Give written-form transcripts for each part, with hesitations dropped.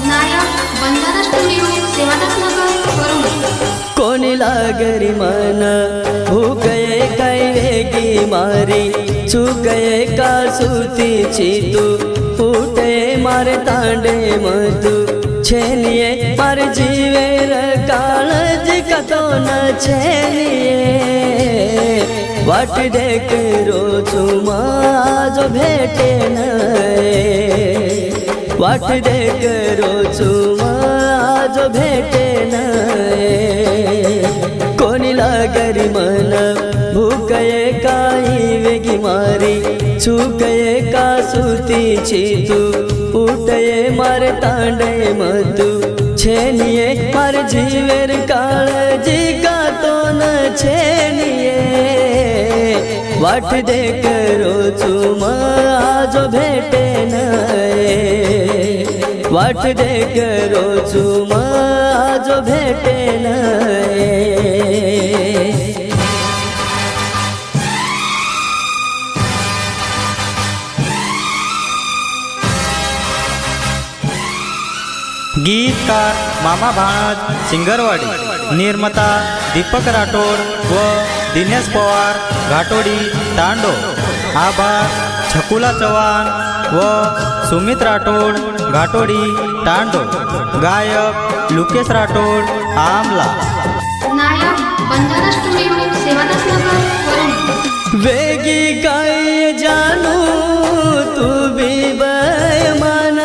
नायक Banjara studio Sevadasnagar वरुण कोणी लागरी मन भूकये काय वेगी मारी चुकये का सुतीची तू फुटे मारे तांडे मधु छेनिये मार जीवेर काळज कतो न छेनिये वाट देख रोजू माझो भेटे नये वाट देख रोजू माझो भेटे नये कोणी लागरी मन भूकये काही वेगी मारी चुकये का सुतीची तू उठये मार तांडे मधु छेनिये मार जीवेर काळजी का तो न छेनिये वाट देख रोजू माझो भेटे नये वाट देख रोजू माझो भेटे नये गीतकार मामा भाणज सिंगरवाडी, निर्माता दीपक राठोड व दिनेश पवार घाटोडी तांडो। आभार छकुला चव्हाण व सुमित राठोड घाटोडी तांडो। गायक लुकेश राठोड आमला। नायक बंजारा स्टुडिओ सेवादासनगर वरुण वेगी काय जानू तू भी बेमान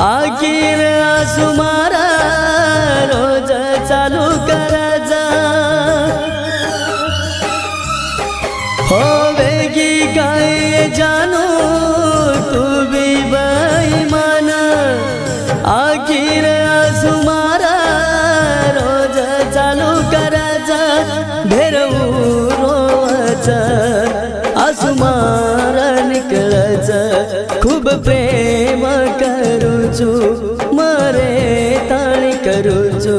आखिर सुमारा रोज चालू कर जा हो वेगी काय जानू तू भी बेईमान आखिर सुमारा रोज चालू कर जा भेरवू रोज आसुमार निकळच खूप प्रेम करूचू मरे ताणी करूचू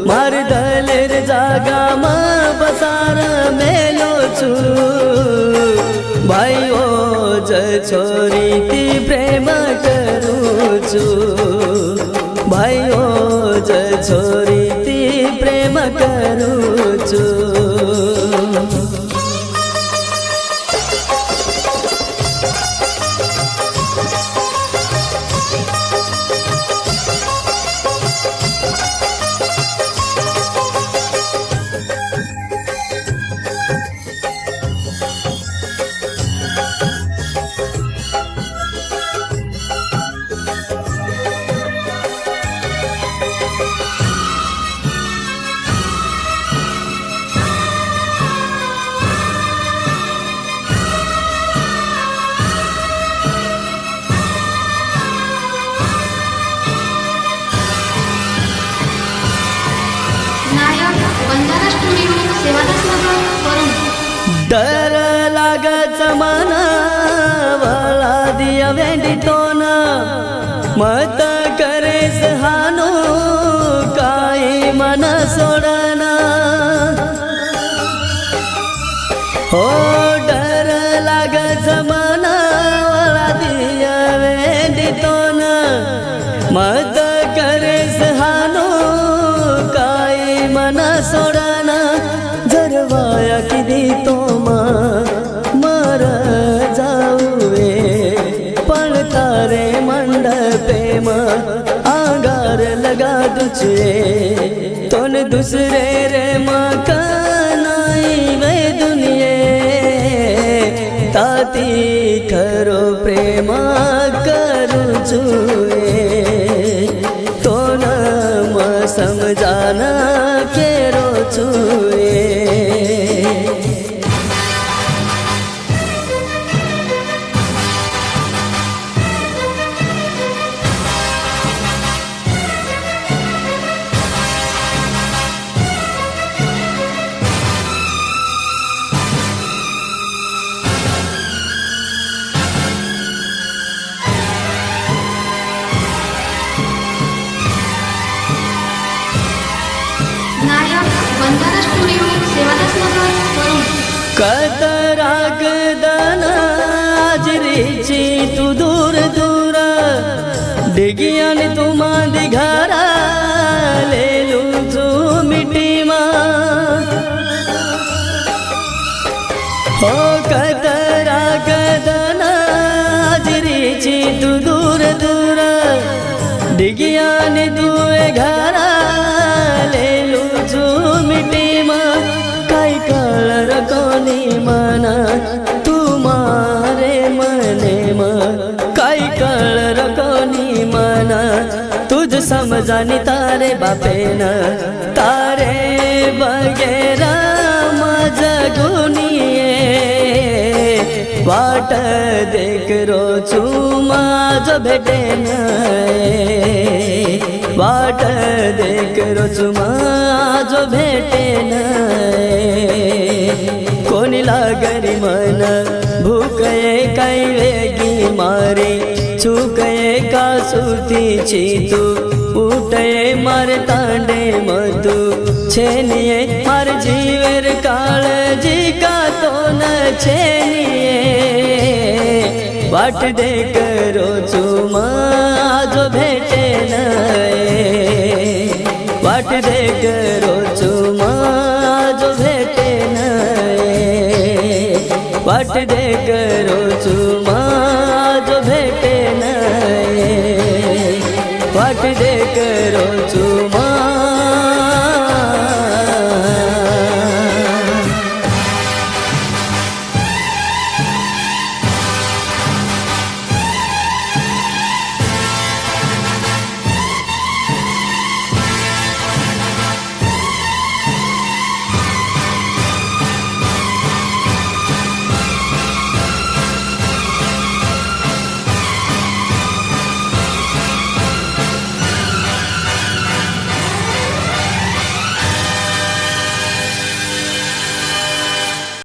मार दलेर जागा मा बसार मेलोचू भाई ओज छोरी ती प्रेम करूचू भाई ओज छोरी ती प्रेम करूचू नायक बंजारा स्टुडिओ सेवादासनगर वरुण डर लागच मनावळा दिया वेंडितोन मत करेस हानो काही मन सोडना हो डर लागच मनावळा दिया वेंडितोन मत करेस हानो काही मन सोडना जरवाया किदी तो मर जाऊवे पळता रे मंडपे म आगार लगा तुझे तोन दुसरे रे मकानाई वे दुनिये ताती खरो प्रेम करू छुए तोन म समजाना केरो छुए नायक बंजारा स्टुडिओ सेवादासनगर वरुण कतराग दना आजरीची तू दूर दूर डिगियान तुमा दिघारा लेलू છું મીઠીમાં हो कतरा कदना जिरीची तू दूर दूर डिगियान तुए घरा लेलू છું મીઠીમાં કઈ કળર કોની મના તું મારે મને કઈ કળર કોની મના तुझ समजानी तारे बापेन तारे बगेरा जगुनिये वाट देखरो છું માજો भेटे न वाट देखरो છું માજો भेटे न कोणी लागरी मन भूके कई वेगी मारी छूके का सुती चीतू उठे मार तांडे मधु छेनिये मार जीवर काळजी का तो न छेनिये वाट दे करो છું માજો भेटे न वाट दे करो છું માજો भेटे न वाट दे करो છું માજો भेटे न वाट दे करो છું